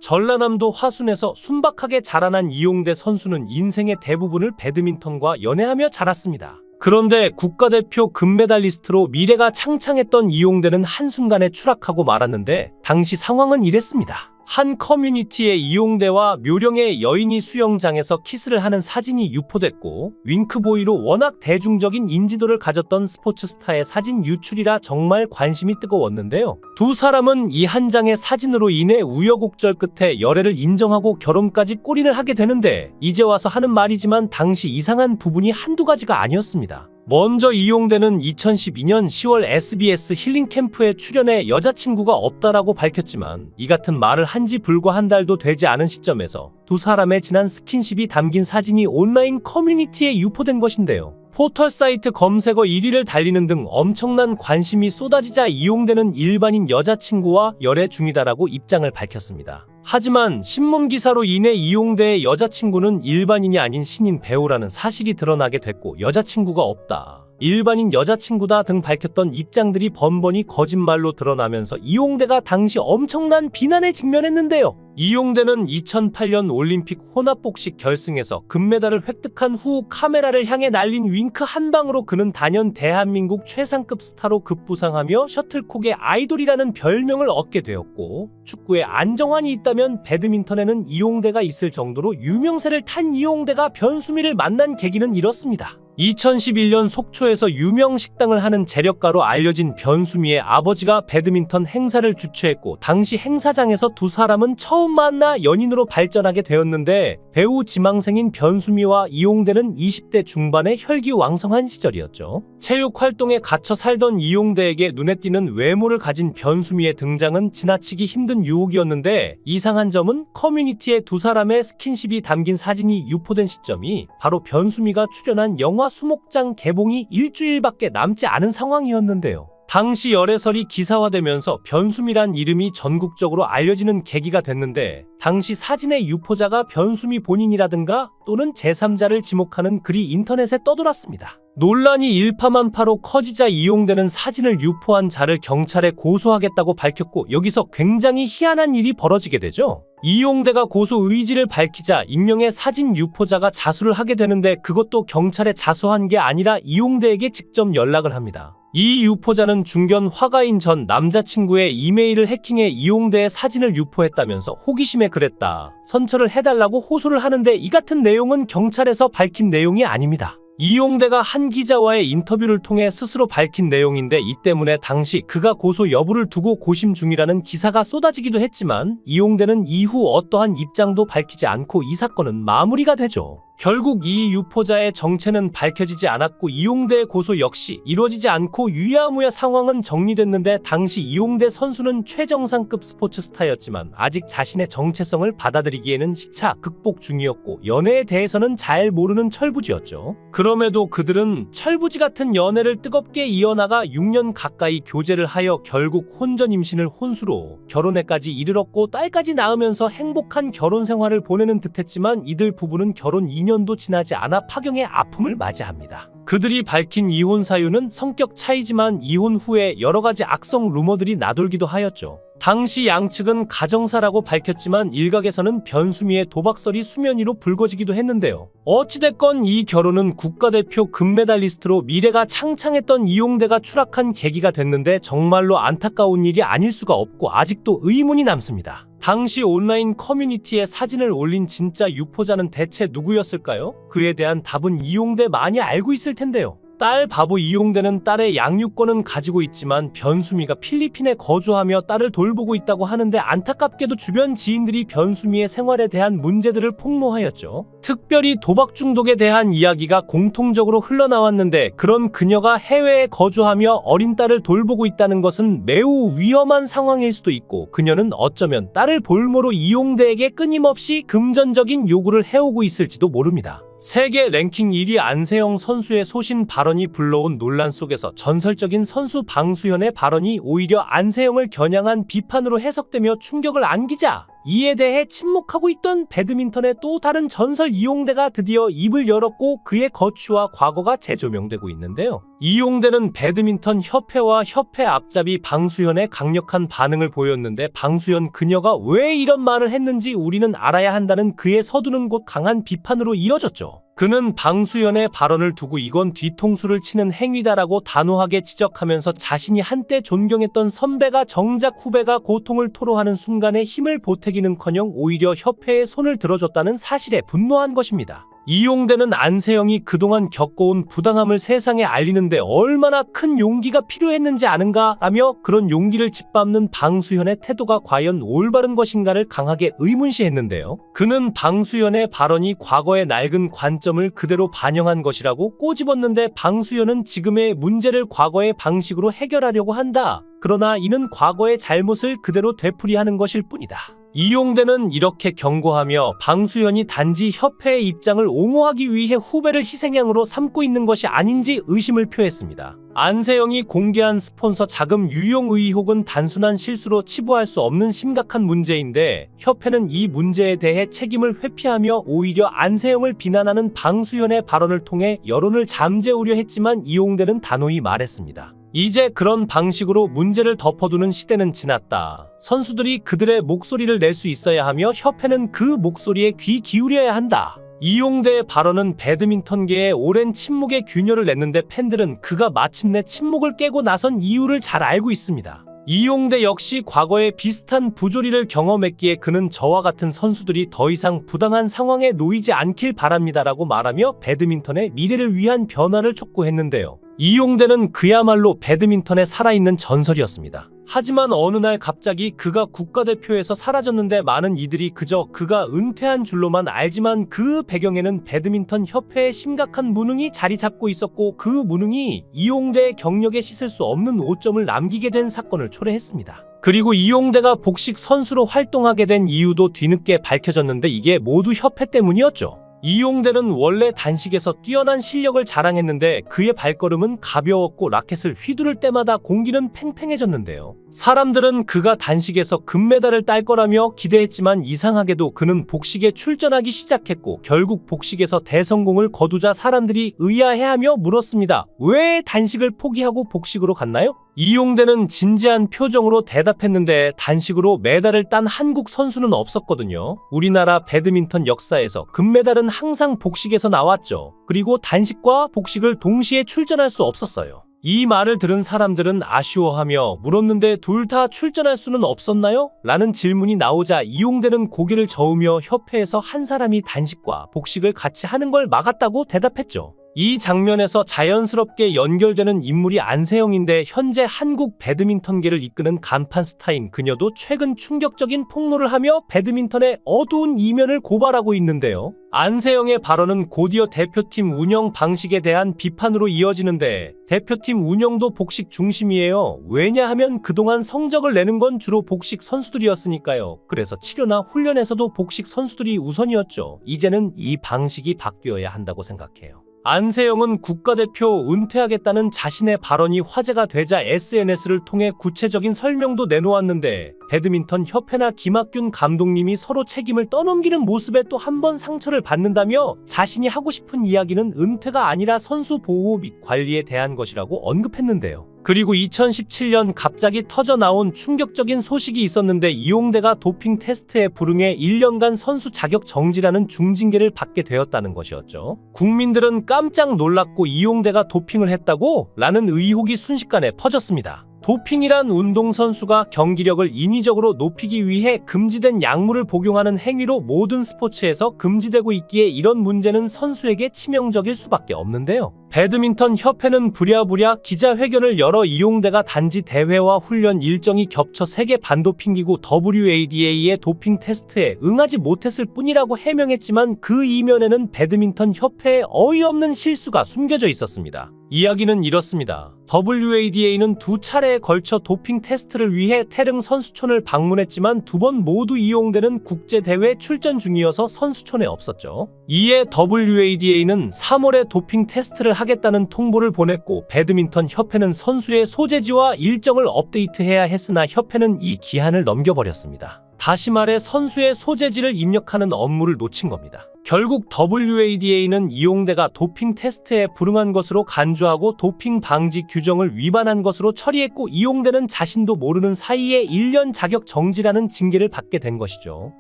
전라남도 화순에서 순박하게 자라난 이용대 선수는 인생의 대부분을 배드민턴과 연애하며 자랐습니다. 그런데 국가대표 금메달리스트로 미래가 창창했던 이용대는 한순간에 추락하고 말았는데 당시 상황은 이랬습니다. 한 커뮤니티에 이용대와 묘령의 여인이 수영장에서 키스를 하는 사진이 유포됐고 윙크보이로 워낙 대중적인 인지도를 가졌던 스포츠 스타의 사진 유출이라 정말 관심이 뜨거웠는데요. 두 사람은 이 한 장의 사진으로 인해 우여곡절 끝에 열애를 인정하고 결혼까지 골인을 하게 되는데 이제 와서 하는 말이지만 당시 이상한 부분이 한두 가지가 아니었습니다. 먼저 이용대는 2012년 10월 SBS 힐링 캠프에 출연해 여자친구가 없다라고 밝혔지만 이 같은 말을 한 지 불과 한 달도 되지 않은 시점에서 두 사람의 지난 스킨십이 담긴 사진이 온라인 커뮤니티에 유포된 것인데요. 포털 사이트 검색어 1위를 달리는 등 엄청난 관심이 쏟아지자 이용대는 일반인 여자친구와 열애 중이다라고 입장을 밝혔습니다. 하지만 신문 기사로 인해 이용대의 여자친구는 일반인이 아닌 신인 배우라는 사실이 드러나게 됐고 여자친구가 없다, 일반인 여자친구다 등 밝혔던 입장들이 번번이 거짓말로 드러나면서 이용대가 당시 엄청난 비난에 직면했는데요. 이용대는 2008년 올림픽 혼합복식 결승에서 금메달을 획득한 후 카메라를 향해 날린 윙크 한 방으로 그는 단연 대한민국 최상급 스타로 급부상하며 셔틀콕의 아이돌이라는 별명을 얻게 되었고, 축구에 안정환이 있다면 배드민턴에는 이용대가 있을 정도로 유명세를 탄 이용대가 변수미를 만난 계기는 이렇습니다. 2011년 속초에서 유명 식당을 하는 재력가로 알려진 변수미의 아버지가 배드민턴 행사를 주최했고 당시 행사장에서 두 사람은 처음 만나 연인으로 발전하게 되었는데 배우 지망생인 변수미와 이용대는 20대 중반의 혈기왕성한 시절이었죠. 체육 활동에 갇혀 살던 이용대에게 눈에 띄는 외모를 가진 변수미의 등장은 지나치기 힘든 유혹이었는데 이상한 점은 커뮤니티에 두 사람의 스킨십이 담긴 사진이 유포된 시점이 바로 변수미가 출연한 영화 수목장 개봉이 일주일밖에 남지 않은 상황이었는데요. 당시 열애설이 기사화되면서 변수미란 이름이 전국적으로 알려지는 계기가 됐는데 당시 사진의 유포자가 변수미 본인이라든가 또는 제3자를 지목하는 글이 인터넷에 떠돌았습니다. 논란이 일파만파로 커지자 이용대는 사진을 유포한 자를 경찰에 고소하겠다고 밝혔고 여기서 굉장히 희한한 일이 벌어지게 되죠. 이용대가 고소 의지를 밝히자 익명의 사진 유포자가 자수를 하게 되는데 그것도 경찰에 자수한 게 아니라 이용대에게 직접 연락을 합니다. 이 유포자는 중견 화가인 전 남자친구의 이메일을 해킹해 이용대의 사진을 유포했다면서 호기심에 그랬다, 선처를 해달라고 호소를 하는데 이 같은 내용은 경찰에서 밝힌 내용이 아닙니다. 이용대가 한 기자와의 인터뷰를 통해 스스로 밝힌 내용인데 이 때문에 당시 그가 고소 여부를 두고 고심 중이라는 기사가 쏟아지기도 했지만 이용대는 이후 어떠한 입장도 밝히지 않고 이 사건은 마무리가 되죠. 결국 이 유포자의 정체는 밝혀지지 않았고 이용대의 고소 역시 이루어지지 않고 유야무야 상황은 정리됐는데 당시 이용대 선수는 최정상급 스포츠 스타였지만 아직 자신의 정체성을 받아들이기에는 시차 극복 중이었고 연애에 대해서는 잘 모르는 철부지였죠. 그럼에도 그들은 철부지 같은 연애를 뜨겁게 이어나가 6년 가까이 교제를 하여 결국 혼전 임신을 혼수로 결혼에까지 이르렀고 딸까지 낳으면서 행복한 결혼 생활을 보내는 듯했지만 이들 부부는 결혼 2년도 지나지 않아 파경의 아픔을 맞이합니다. 그들이 밝힌 이혼 사유는 성격 차이지만 이혼 후에 여러 가지 악성 루머들이 나돌기도 하였죠. 당시 양측은 가정사라고 밝혔지만 일각에서는 변수미의 도박설이 수면 위로 불거지기도 했는데요. 어찌됐건 이 결혼은 국가대표 금메달리스트로 미래가 창창했던 이용대가 추락한 계기가 됐는데 정말로 안타까운 일이 아닐 수가 없고 아직도 의문이 남습니다. 당시 온라인 커뮤니티에 사진을 올린 진짜 유포자는 대체 누구였을까요? 그에 대한 답은 이용대 많이 알고 있을 텐데요. 딸 바보 이용대는 딸의 양육권은 가지고 있지만 변수미가 필리핀에 거주하며 딸을 돌보고 있다고 하는데 안타깝게도 주변 지인들이 변수미의 생활에 대한 문제들을 폭로하였죠. 특별히 도박 중독에 대한 이야기가 공통적으로 흘러나왔는데 그런 그녀가 해외에 거주하며 어린 딸을 돌보고 있다는 것은 매우 위험한 상황일 수도 있고 그녀는 어쩌면 딸을 볼모로 이용대에게 끊임없이 금전적인 요구를 해오고 있을지도 모릅니다. 세계 랭킹 1위 안세영 선수의 소신 발언이 불러온 논란 속에서 전설적인 선수 방수현의 발언이 오히려 안세영을 겨냥한 비판으로 해석되며 충격을 안기자 이에 대해 침묵하고 있던 배드민턴의 또 다른 전설 이용대가 드디어 입을 열었고 그의 거취와 과거가 재조명되고 있는데요. 이용대는 배드민턴 협회와 협회 앞잡이 방수현의 강력한 반응을 보였는데 방수현 그녀가 왜 이런 말을 했는지 우리는 알아야 한다는 그의 서두는 곧 강한 비판으로 이어졌죠. 그는 방수현의 발언을 두고 이건 뒤통수를 치는 행위다라고 단호하게 지적하면서 자신이 한때 존경했던 선배가 정작 후배가 고통을 토로하는 순간에 힘을 보태기는커녕 오히려 협회에 손을 들어줬다는 사실에 분노한 것입니다. 이용대는 안세영이 그동안 겪어온 부당함을 세상에 알리는데 얼마나 큰 용기가 필요했는지 아는가 하며 그런 용기를 짓밟는 방수현의 태도가 과연 올바른 것인가를 강하게 의문시했는데요. 그는 방수현의 발언이 과거의 낡은 관점을 그대로 반영한 것이라고 꼬집었는데 방수현은 지금의 문제를 과거의 방식으로 해결하려고 한다. 그러나 이는 과거의 잘못을 그대로 되풀이하는 것일 뿐이다. 이용대는 이렇게 경고하며 방수현이 단지 협회의 입장을 옹호하기 위해 후배를 희생양으로 삼고 있는 것이 아닌지 의심을 표했습니다. 안세영이 공개한 스폰서 자금 유용 의혹은 단순한 실수로 치부할 수 없는 심각한 문제인데 협회는 이 문제에 대해 책임을 회피하며 오히려 안세영을 비난하는 방수현의 발언을 통해 여론을 잠재우려 했지만 이용대는 단호히 말했습니다. 이제 그런 방식으로 문제를 덮어두는 시대는 지났다. 선수들이 그들의 목소리를 낼 수 있어야 하며 협회는 그 목소리에 귀 기울여야 한다. 이용대의 발언은 배드민턴계에 오랜 침묵의 균열을 냈는데 팬들은 그가 마침내 침묵을 깨고 나선 이유를 잘 알고 있습니다. 이용대 역시 과거에 비슷한 부조리를 경험했기에 그는 저와 같은 선수들이 더 이상 부당한 상황에 놓이지 않길 바랍니다라고 말하며 배드민턴의 미래를 위한 변화를 촉구했는데요. 이용대는 그야말로 배드민턴에 살아있는 전설이었습니다. 하지만 어느 날 갑자기 그가 국가대표에서 사라졌는데 많은 이들이 그저 그가 은퇴한 줄로만 알지만 그 배경에는 배드민턴 협회의 심각한 무능이 자리 잡고 있었고 그 무능이 이용대의 경력에 씻을 수 없는 오점을 남기게 된 사건을 초래했습니다. 그리고 이용대가 복식 선수로 활동하게 된 이유도 뒤늦게 밝혀졌는데 이게 모두 협회 때문이었죠. 이용대는 원래 단식에서 뛰어난 실력을 자랑했는데 그의 발걸음은 가벼웠고 라켓을 휘두를 때마다 공기는 팽팽해졌는데요. 사람들은 그가 단식에서 금메달을 딸 거라며 기대했지만 이상하게도 그는 복식에 출전하기 시작했고 결국 복식에서 대성공을 거두자 사람들이 의아해하며 물었습니다. 왜 단식을 포기하고 복식으로 갔나요? 이용대는 진지한 표정으로 대답했는데 단식으로 메달을 딴 한국 선수는 없었거든요. 우리나라 배드민턴 역사에서 금메달은 항상 복식에서 나왔죠. 그리고 단식과 복식을 동시에 출전할 수 없었어요. 이 말을 들은 사람들은 아쉬워하며 물었는데 둘 다 출전할 수는 없었나요? 라는 질문이 나오자 이용대는 고개를 저으며 협회에서 한 사람이 단식과 복식을 같이 하는 걸 막았다고 대답했죠. 이 장면에서 자연스럽게 연결되는 인물이 안세영인데 현재 한국 배드민턴계를 이끄는 간판 스타인 그녀도 최근 충격적인 폭로를 하며 배드민턴의 어두운 이면을 고발하고 있는데요. 안세영의 발언은 곧이어 대표팀 운영 방식에 대한 비판으로 이어지는데 대표팀 운영도 복식 중심이에요. 왜냐하면 그동안 성적을 내는 건 주로 복식 선수들이었으니까요. 그래서 치료나 훈련에서도 복식 선수들이 우선이었죠. 이제는 이 방식이 바뀌어야 한다고 생각해요. 안세영은 국가대표 은퇴하겠다는 자신의 발언이 화제가 되자 SNS를 통해 구체적인 설명도 내놓았는데 배드민턴 협회나 김학균 감독님이 서로 책임을 떠넘기는 모습에 또 한 번 상처를 받는다며 자신이 하고 싶은 이야기는 은퇴가 아니라 선수 보호 및 관리에 대한 것이라고 언급했는데요. 그리고 2017년 갑자기 터져나온 충격적인 소식이 있었는데 이용대가 도핑 테스트에 불응해 1년간 선수 자격 정지라는 중징계를 받게 되었다는 것이었죠. 국민들은 깜짝 놀랐고 이용대가 도핑을 했다고? 라는 의혹이 순식간에 퍼졌습니다. 도핑이란 운동선수가 경기력을 인위적으로 높이기 위해 금지된 약물을 복용하는 행위로 모든 스포츠에서 금지되고 있기에 이런 문제는 선수에게 치명적일 수밖에 없는데요. 배드민턴 협회는 부랴부랴 기자회견을 열어 이용대가 단지 대회와 훈련 일정이 겹쳐 세계 반도핑기구 WADA의 도핑 테스트에 응하지 못했을 뿐이라고 해명했지만 그 이면에는 배드민턴 협회의 어이없는 실수가 숨겨져 있었습니다. 이야기는 이렇습니다. WADA는 두 차례에 걸쳐 도핑 테스트를 위해 태릉 선수촌을 방문했지만 두 번 모두 이용대는 국제대회 출전 중이어서 선수촌에 없었죠. 이에 WADA는 3월에 도핑 테스트를 하겠다는 통보를 보냈고 배드민턴 협회는 선수의 소재지와 일정을 업데이트해야 했으나 협회는 이 기한을 넘겨버렸습니다. 다시 말해 선수의 소재지를 입력하는 업무를 놓친 겁니다. 결국 WADA는 이용대가 도핑 테스트에 불응한 것으로 간주하고 도핑 방지 규정을 위반한 것으로 처리했고, 이용대는 자신도 모르는 사이에 1년 자격 정지라는 징계를 받게 된 것이죠.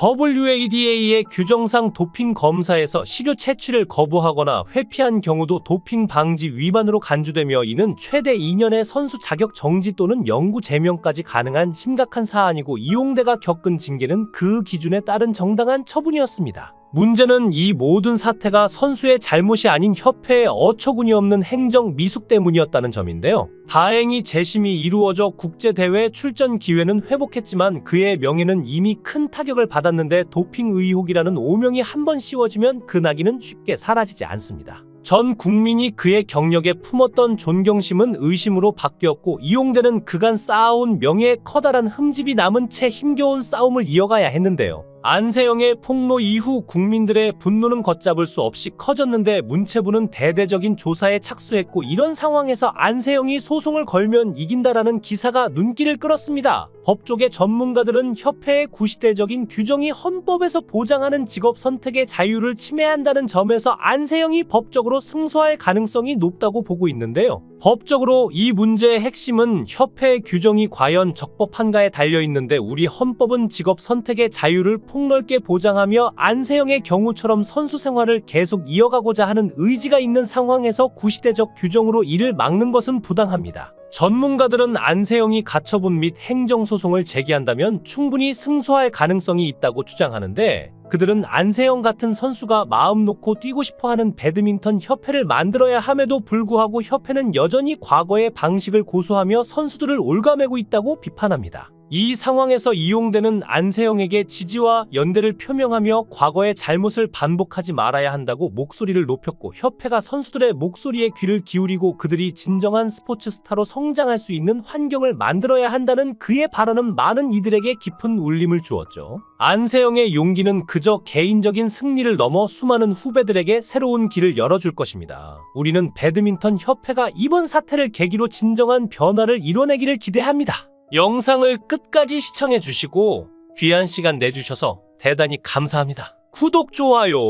WADA의 규정상 도핑 검사에서 시료 채취를 거부하거나 회피한 경우도 도핑 방지 위반으로 간주되며, 이는 최대 2년의 선수 자격 정지 또는 영구 제명까지 가능한 심각한 사안이고, 이용대가 겪은 징계는 그 기준에 따른 정당한 처분이었습니다. 문제는 이 모든 사태가 선수의 잘못이 아닌 협회의 어처구니 없는 행정 미숙 때문이었다는 점인데요. 다행히 재심이 이루어져 국제대회 출전 기회는 회복했지만 그의 명예는 이미 큰 타격을 받았는데, 도핑 의혹이라는 오명이 한번 씌워지면 그 낙인은 쉽게 사라지지 않습니다. 전 국민이 그의 경력에 품었던 존경심은 의심으로 바뀌었고, 이용대는 그간 쌓아온 명예의 커다란 흠집이 남은 채 힘겨운 싸움을 이어가야 했는데요. 안세영의 폭로 이후 국민들의 분노는 걷잡을 수 없이 커졌는데, 문체부는 대대적인 조사에 착수했고, 이런 상황에서 안세영이 소송을 걸면 이긴다라는 기사가 눈길을 끌었습니다. 법조계 전문가들은 협회의 구시대적인 규정이 헌법에서 보장하는 직업 선택의 자유를 침해한다는 점에서 안세영이 법적으로 승소할 가능성이 높다고 보고 있는데요. 법적으로 이 문제의 핵심은 협회의 규정이 과연 적법한가에 달려있는데, 우리 헌법은 직업 선택의 자유를 폭넓게 보장하며 안세영의 경우처럼 선수 생활을 계속 이어가고자 하는 의지가 있는 상황에서 구시대적 규정으로 이를 막는 것은 부당합니다. 전문가들은 안세영이 가처분 및 행정소송을 제기한다면 충분히 승소할 가능성이 있다고 주장하는데, 그들은 안세영 같은 선수가 마음 놓고 뛰고 싶어하는 배드민턴 협회를 만들어야 함에도 불구하고 협회는 여전히 과거의 방식을 고수하며 선수들을 옭아매고 있다고 비판합니다. 이 상황에서 이용대는 안세영에게 지지와 연대를 표명하며 과거의 잘못을 반복하지 말아야 한다고 목소리를 높였고, 협회가 선수들의 목소리에 귀를 기울이고 그들이 진정한 스포츠 스타로 성장할 수 있는 환경을 만들어야 한다는 그의 발언은 많은 이들에게 깊은 울림을 주었죠. 안세영의 용기는 그저 개인적인 승리를 넘어 수많은 후배들에게 새로운 길을 열어줄 것입니다. 우리는 배드민턴 협회가 이번 사태를 계기로 진정한 변화를 이뤄내기를 기대합니다. 영상을 끝까지 시청해주시고 귀한 시간 내주셔서 대단히 감사합니다. 구독, 좋아요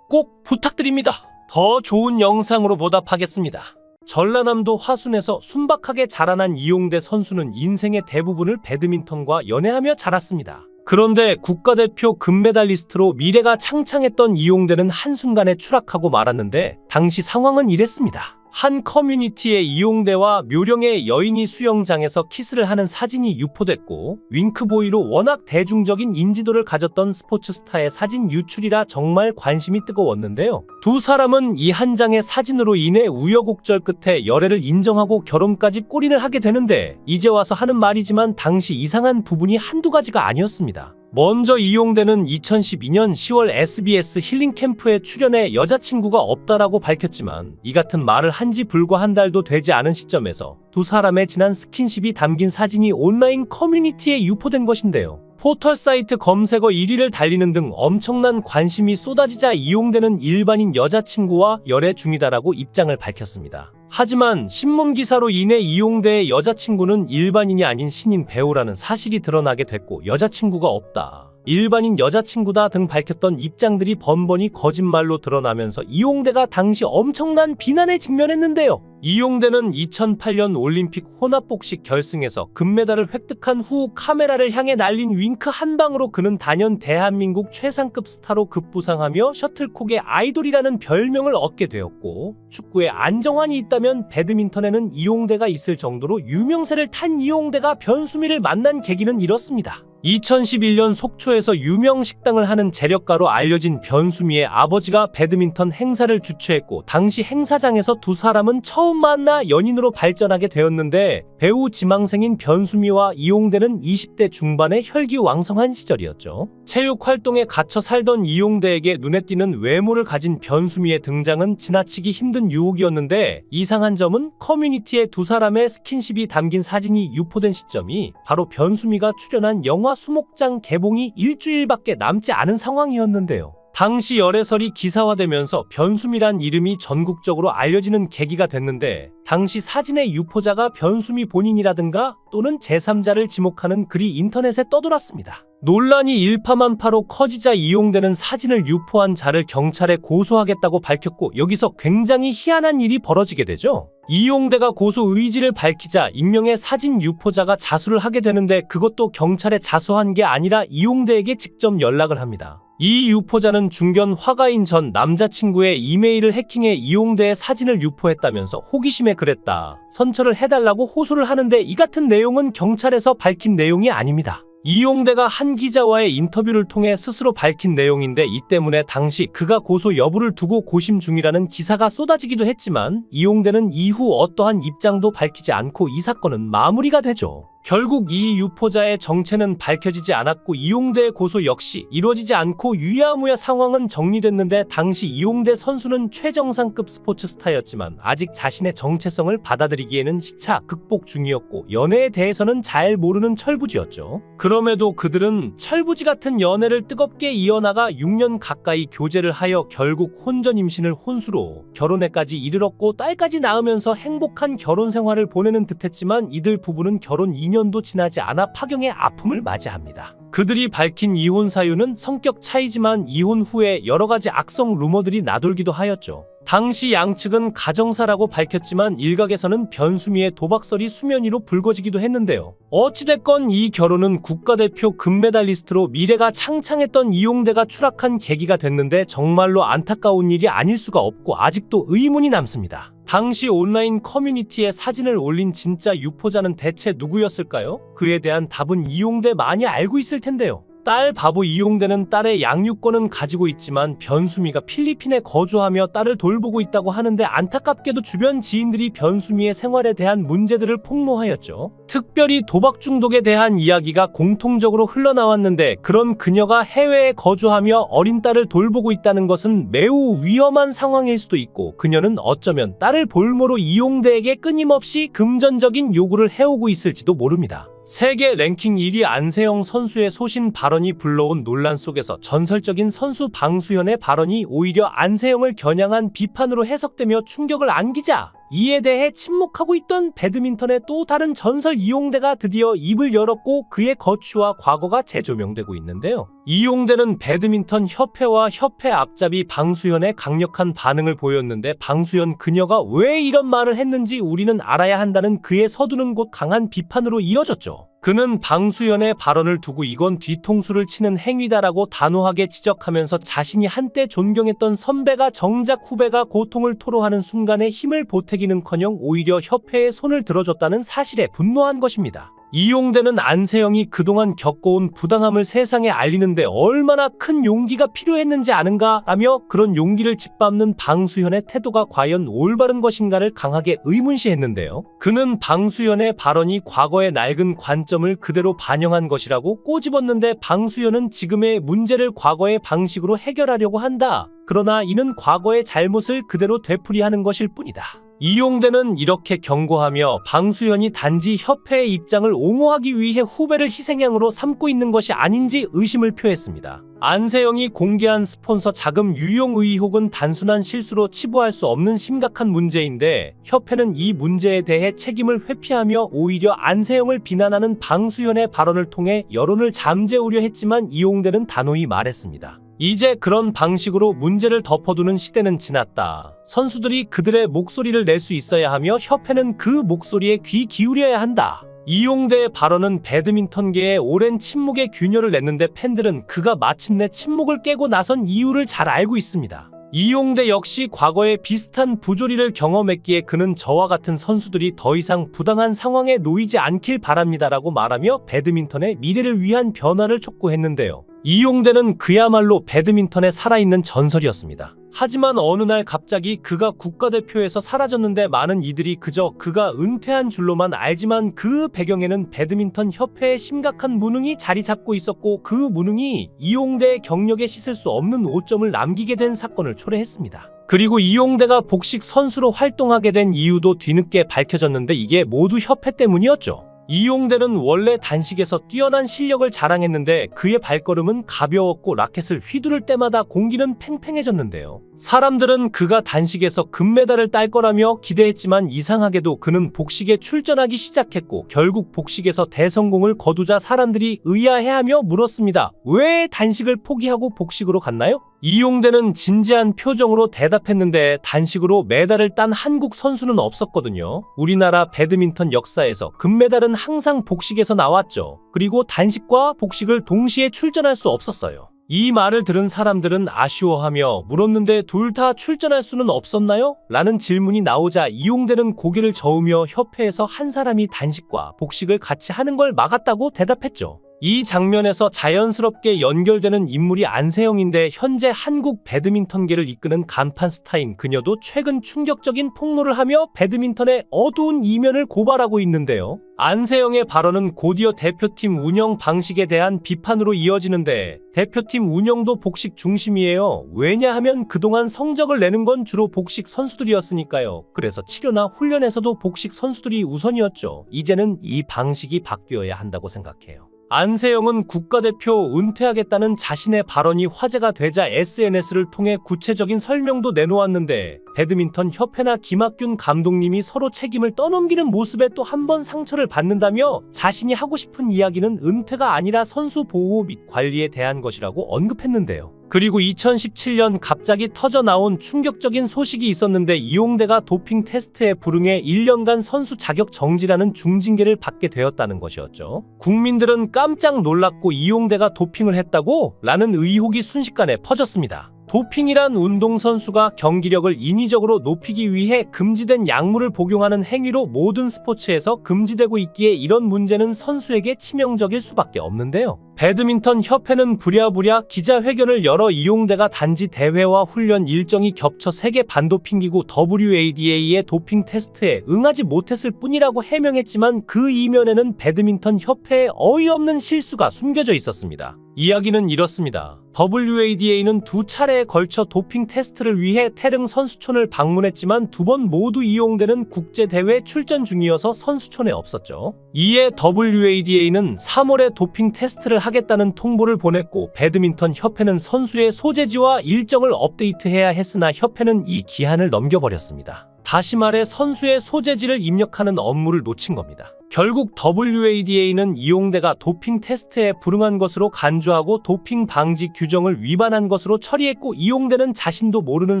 꼭 부탁드립니다. 더 좋은 영상으로 보답하겠습니다. 전라남도 화순에서 순박하게 자라난 이용대 선수는 인생의 대부분을 배드민턴과 연애하며 자랐습니다. 그런데 국가대표 금메달리스트로 미래가 창창했던 이용대는 한순간에 추락하고 말았는데, 당시 상황은 이랬습니다. 한 커뮤니티에 이용대와 묘령의 여인이 수영장에서 키스를 하는 사진이 유포됐고, 윙크보이로 워낙 대중적인 인지도를 가졌던 스포츠 스타의 사진 유출이라 정말 관심이 뜨거웠는데요. 두 사람은 이 한 장의 사진으로 인해 우여곡절 끝에 열애를 인정하고 결혼까지 골인을 하게 되는데, 이제 와서 하는 말이지만 당시 이상한 부분이 한두 가지가 아니었습니다. 먼저 이용대는 2012년 10월 SBS 힐링 캠프에 출연해 여자친구가 없다라고 밝혔지만, 이 같은 말을 한 지 불과 한 달도 되지 않은 시점에서 두 사람의 지난 스킨십이 담긴 사진이 온라인 커뮤니티에 유포된 것인데요. 포털 사이트 검색어 1위를 달리는 등 엄청난 관심이 쏟아지자 이용대는 일반인 여자친구와 열애 중이다라고 입장을 밝혔습니다. 하지만 신문 기사로 인해 이용대의 여자친구는 일반인이 아닌 신인 배우라는 사실이 드러나게 됐고, 여자친구가 없다, 일반인 여자친구다 등 밝혔던 입장들이 번번이 거짓말로 드러나면서 이용대가 당시 엄청난 비난에 직면했는데요. 이용대는 2008년 올림픽 혼합복식 결승에서 금메달을 획득한 후 카메라를 향해 날린 윙크 한 방으로 그는 단연 대한민국 최상급 스타로 급부상하며 셔틀콕의 아이돌이라는 별명을 얻게 되었고, 축구에 안정환이 있다면 배드민턴에는 이용대가 있을 정도로 유명세를 탄 이용대가 변수미를 만난 계기는 이렇습니다. 2011년 속초에서 유명 식당을 하는 재력가로 알려진 변수미의 아버지가 배드민턴 행사를 주최했고, 당시 행사장에서 두 사람은 처음 만나 연인으로 발전하게 되었는데, 배우 지망생인 변수미와 이용대는 20대 중반의 혈기왕성한 시절이었죠. 체육 활동에 갇혀 살던 이용대에게 눈에 띄는 외모를 가진 변수미의 등장은 지나치기 힘든 유혹이었는데, 이상한 점은 커뮤니티에 두 사람의 스킨십이 담긴 사진이 유포된 시점이 바로 변수미가 출연한 영화 수목장 개봉이 일주일밖에 남지 않은 상황이었는데요. 당시 열애설이 기사화되면서 변수미란 이름이 전국적으로 알려지는 계기가 됐는데, 당시 사진의 유포자가 변수미 본인이라든가 또는 제3자를 지목하는 글이 인터넷에 떠돌았습니다. 논란이 일파만파로 커지자 이용대는 사진을 유포한 자를 경찰에 고소하겠다고 밝혔고 여기서 굉장히 희한한 일이 벌어지게 되죠. 이용대가 고소 의지를 밝히자 익명의 사진 유포자가 자수를 하게 되는데 그것도 경찰에 자수한 게 아니라 이용대에게 직접 연락을 합니다. 이 유포자는 중견 화가인 전 남자친구의 이메일을 해킹해 이용대의 사진을 유포했다면서 호기심에 그랬다. 선처를 해달라고 호소를 하는데 이 같은 내용은 경찰에서 밝힌 내용이 아닙니다. 이용대가 한 기자와의 인터뷰를 통해 스스로 밝힌 내용인데 이 때문에 당시 그가 고소 여부를 두고 고심 중이라는 기사가 쏟아지기도 했지만 이용대는 이후 어떠한 입장도 밝히지 않고 이 사건은 마무리가 되죠. 결국 이 유포자의 정체는 밝혀지지 않았고 이용대의 고소 역시 이루어지지 않고 유야무야 상황은 정리됐는데 당시 이용대 선수는 최정상급 스포츠 스타였지만 아직 자신의 정체성을 받아들이기에는 시차 극복 중이었고 연애에 대해서는 잘 모르는 철부지였죠. 그럼에도 그들은 철부지 같은 연애를 뜨겁게 이어나가 6년 가까이 교제를 하여 결국 혼전 임신을 혼수로 결혼에까지 이르렀고 딸까지 낳으면서 행복한 결혼 생활을 보내는 듯했지만 이들 부부는 결혼 2년도 지나지 않아 파경의 아픔을 맞이합니다. 그들이 밝힌 이혼 사유는 성격 차이지만 이혼 후에 여러 가지 악성 루머들이 나돌기도 하였죠. 당시 양측은 가정사라고 밝혔지만 일각에서는 변수미의 도박설이 수면 위로 불거지기도 했는데요. 어찌됐건 이 결혼은 국가대표 금메달리스트로 미래가 창창했던 이용대가 추락한 계기가 됐는데 정말로 안타까운 일이 아닐 수가 없고 아직도 의문이 남습니다. 당시 온라인 커뮤니티에 사진을 올린 진짜 유포자는 대체 누구였을까요? 그에 대한 답은 이용대 많이 알고 있을 텐데요. 딸 바보 이용대는 딸의 양육권은 가지고 있지만 변수미가 필리핀에 거주하며 딸을 돌보고 있다고 하는데 안타깝게도 주변 지인들이 변수미의 생활에 대한 문제들을 폭로하였죠. 특별히 도박 중독에 대한 이야기가 공통적으로 흘러나왔는데 그런 그녀가 해외에 거주하며 어린 딸을 돌보고 있다는 것은 매우 위험한 상황일 수도 있고 그녀는 어쩌면 딸을 볼모로 이용대에게 끊임없이 금전적인 요구를 해오고 있을지도 모릅니다. 세계 랭킹 1위 안세영 선수의 소신 발언이 불러온 논란 속에서 전설적인 선수 방수현의 발언이 오히려 안세영을 겨냥한 비판으로 해석되며 충격을 안기자 이에 대해 침묵하고 있던 배드민턴의 또 다른 전설 이용대가 드디어 입을 열었고 그의 거취와 과거가 재조명되고 있는데요. 이용대는 배드민턴 협회와 협회 앞잡이 방수현의 강력한 반응을 보였는데 방수현 그녀가 왜 이런 말을 했는지 우리는 알아야 한다는 그의 서두는 곳 강한 비판으로 이어졌죠. 그는 방수현의 발언을 두고 이건 뒤통수를 치는 행위다라고 단호하게 지적하면서 자신이 한때 존경했던 선배가 정작 후배가 고통을 토로하는 순간에 힘을 보태기는커녕 오히려 협회에 손을 들어줬다는 사실에 분노한 것입니다. 이용대는 안세영이 그동안 겪어온 부당함을 세상에 알리는데 얼마나 큰 용기가 필요했는지 아는가 하며 그런 용기를 짓밟는 방수현의 태도가 과연 올바른 것인가를 강하게 의문시했는데요. 그는 방수현의 발언이 과거의 낡은 관점을 그대로 반영한 것이라고 꼬집었는데 방수현은 지금의 문제를 과거의 방식으로 해결하려고 한다. 그러나 이는 과거의 잘못을 그대로 되풀이하는 것일 뿐이다. 이용대는 이렇게 경고하며 방수현이 단지 협회의 입장을 옹호하기 위해 후배를 희생양으로 삼고 있는 것이 아닌지 의심을 표했습니다. 안세영이 공개한 스폰서 자금 유용 의혹은 단순한 실수로 치부할 수 없는 심각한 문제인데 협회는 이 문제에 대해 책임을 회피하며 오히려 안세영을 비난하는 방수현의 발언을 통해 여론을 잠재우려 했지만 이용대는 단호히 말했습니다. 이제 그런 방식으로 문제를 덮어두는 시대는 지났다. 선수들이 그들의 목소리를 낼 수 있어야 하며 협회는 그 목소리에 귀 기울여야 한다. 이용대의 발언은 배드민턴계에 오랜 침묵의 균열을 냈는데 팬들은 그가 마침내 침묵을 깨고 나선 이유를 잘 알고 있습니다. 이용대 역시 과거에 비슷한 부조리를 경험했기에 그는 저와 같은 선수들이 더 이상 부당한 상황에 놓이지 않길 바랍니다라고 말하며 배드민턴의 미래를 위한 변화를 촉구했는데요. 이용대는 그야말로 배드민턴에 살아있는 전설이었습니다. 하지만 어느 날 갑자기 그가 국가대표에서 사라졌는데 많은 이들이 그저 그가 은퇴한 줄로만 알지만 그 배경에는 배드민턴 협회의 심각한 무능이 자리 잡고 있었고 그 무능이 이용대의 경력에 씻을 수 없는 오점을 남기게 된 사건을 초래했습니다. 그리고 이용대가 복식 선수로 활동하게 된 이유도 뒤늦게 밝혀졌는데 이게 모두 협회 때문이었죠. 이용대는 원래 단식에서 뛰어난 실력을 자랑했는데 그의 발걸음은 가벼웠고 라켓을 휘두를 때마다 공기는 팽팽해졌는데요. 사람들은 그가 단식에서 금메달을 딸 거라며 기대했지만 이상하게도 그는 복식에 출전하기 시작했고 결국 복식에서 대성공을 거두자 사람들이 의아해하며 물었습니다. 왜 단식을 포기하고 복식으로 갔나요? 이용대는 진지한 표정으로 대답했는데 단식으로 메달을 딴 한국 선수는 없었거든요. 우리나라 배드민턴 역사에서 금메달은 항상 복식에서 나왔죠. 그리고 단식과 복식을 동시에 출전할 수 없었어요. 이 말을 들은 사람들은 아쉬워하며 물었는데 둘 다 출전할 수는 없었나요? 라는 질문이 나오자 이용대는 고개를 저으며 협회에서 한 사람이 단식과 복식을 같이 하는 걸 막았다고 대답했죠. 이 장면에서 자연스럽게 연결되는 인물이 안세영인데 현재 한국 배드민턴계를 이끄는 간판 스타인 그녀도 최근 충격적인 폭로를 하며 배드민턴의 어두운 이면을 고발하고 있는데요. 안세영의 발언은 곧이어 대표팀 운영 방식에 대한 비판으로 이어지는데 대표팀 운영도 복식 중심이에요. 왜냐하면 그동안 성적을 내는 건 주로 복식 선수들이었으니까요. 그래서 치료나 훈련에서도 복식 선수들이 우선이었죠. 이제는 이 방식이 바뀌어야 한다고 생각해요. 안세영은 국가대표 은퇴하겠다는 자신의 발언이 화제가 되자 SNS를 통해 구체적인 설명도 내놓았는데 배드민턴 협회나 김학균 감독님이 서로 책임을 떠넘기는 모습에 또 한 번 상처를 받는다며 자신이 하고 싶은 이야기는 은퇴가 아니라 선수 보호 및 관리에 대한 것이라고 언급했는데요. 그리고 2017년 갑자기 터져 나온 충격적인 소식이 있었는데 이용대가 도핑 테스트에 불응해 1년간 선수 자격 정지라는 중징계를 받게 되었다는 것이었죠. 국민들은 깜짝 놀랐고 이용대가 도핑을 했다고? 라는 의혹이 순식간에 퍼졌습니다. 도핑이란 운동선수가 경기력을 인위적으로 높이기 위해 금지된 약물을 복용하는 행위로 모든 스포츠에서 금지되고 있기에 이런 문제는 선수에게 치명적일 수밖에 없는데요. 배드민턴 협회는 부랴부랴 기자회견을 열어 이용대가 단지 대회와 훈련 일정이 겹쳐 세계 반도핑기구 WADA의 도핑 테스트에 응하지 못했을 뿐이라고 해명했지만 그 이면에는 배드민턴 협회의 어이없는 실수가 숨겨져 있었습니다. 이야기는 이렇습니다. WADA는 두 차례에 걸쳐 도핑 테스트를 위해 태릉 선수촌을 방문했지만 두 번 모두 이용대는 국제대회 출전 중이어서 선수촌에 없었죠. 이에 WADA는 3월에 도핑 테스트를 하겠다는 통보를 보냈고 배드민턴 협회는 선수의 소재지와 일정을 업데이트해야 했으나 협회는 이 기한을 넘겨버렸습니다. 다시 말해 선수의 소재지를 입력하는 업무를 놓친 겁니다. 결국 WADA는 이용대가 도핑 테스트에 불응한 것으로 간주하고 도핑 방지 규정을 위반한 것으로 처리했고 이용대는 자신도 모르는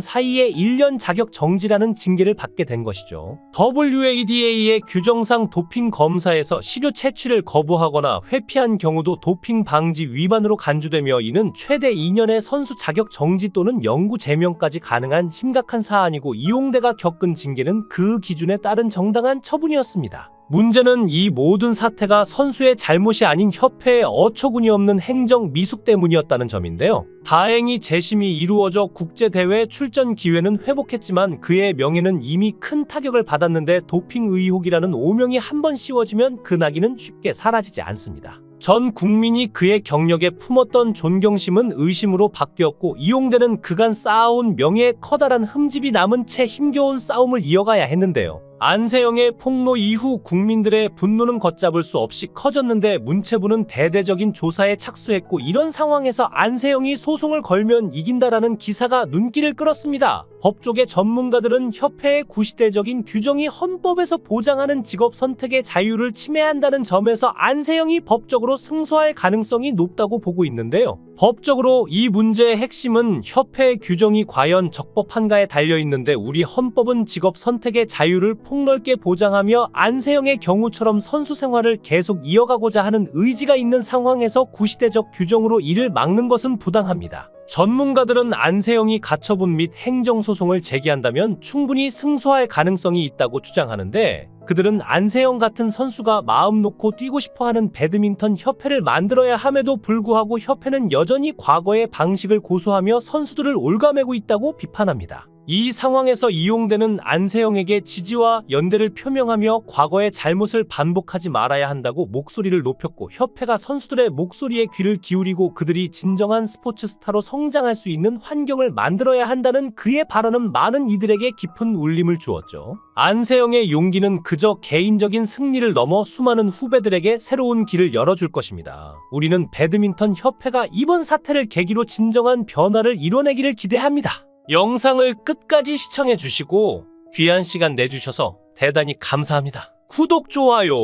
사이에 1년 자격 정지라는 징계를 받게 된 것이죠. WADA의 규정상 도핑 검사에서 시료 채취를 거부하거나 회피한 경우도 도핑 방지 위반으로 간주되며 이는 최대 2년의 선수 자격 정지 또는 영구 제명까지 가능한 심각한 사안이고 이용대가 겪은 징계는 그 기준에 따른 정당한 처분이었습니다. 문제는 이 모든 사태가 선수의 잘못이 아닌 협회의 어처구니 없는 행정 미숙 때문이었다는 점인데요. 다행히 재심이 이루어져 국제대회 출전 기회는 회복했지만 그의 명예는 이미 큰 타격을 받았는데 도핑 의혹이라는 오명이 한번 씌워지면 그 낙인은 쉽게 사라지지 않습니다. 전 국민이 그의 경력에 품었던 존경심은 의심으로 바뀌었고 이용대는 그간 쌓아온 명예의 커다란 흠집이 남은 채 힘겨운 싸움을 이어가야 했는데요. 안세영의 폭로 이후 국민들의 분노는 걷잡을 수 없이 커졌는데 문체부는 대대적인 조사에 착수했고 이런 상황에서 안세영이 소송을 걸면 이긴다라는 기사가 눈길을 끌었습니다. 법조계 전문가들은 협회의 구시대적인 규정이 헌법에서 보장하는 직업 선택의 자유를 침해한다는 점에서 안세영이 법적으로 승소할 가능성이 높다고 보고 있는데요. 법적으로 이 문제의 핵심은 협회의 규정이 과연 적법한가에 달려있는데 우리 헌법은 직업 선택의 자유를 폭넓게 보장하며 안세영의 경우처럼 선수 생활을 계속 이어가고자 하는 의지가 있는 상황에서 구시대적 규정으로 이를 막는 것은 부당합니다. 전문가들은 안세영이 가처분 및 행정소송을 제기한다면 충분히 승소할 가능성이 있다고 주장하는데 그들은 안세영 같은 선수가 마음 놓고 뛰고 싶어하는 배드민턴 협회를 만들어야 함에도 불구하고 협회는 여전히 과거의 방식을 고수하며 선수들을 올가매고 있다고 비판합니다. 이 상황에서 이용대는 안세영에게 지지와 연대를 표명하며 과거의 잘못을 반복하지 말아야 한다고 목소리를 높였고, 협회가 선수들의 목소리에 귀를 기울이고 그들이 진정한 스포츠 스타로 성장할 수 있는 환경을 만들어야 한다는 그의 발언은 많은 이들에게 깊은 울림을 주었죠. 안세영의 용기는 그저 개인적인 승리를 넘어 수많은 후배들에게 새로운 길을 열어줄 것입니다. 우리는 배드민턴 협회가 이번 사태를 계기로 진정한 변화를 이뤄내기를 기대합니다. 영상을 끝까지 시청해 주시고 귀한 시간 내주셔서 대단히 감사합니다. 구독, 좋아요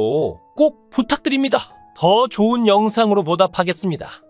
꼭 부탁드립니다. 더 좋은 영상으로 보답하겠습니다.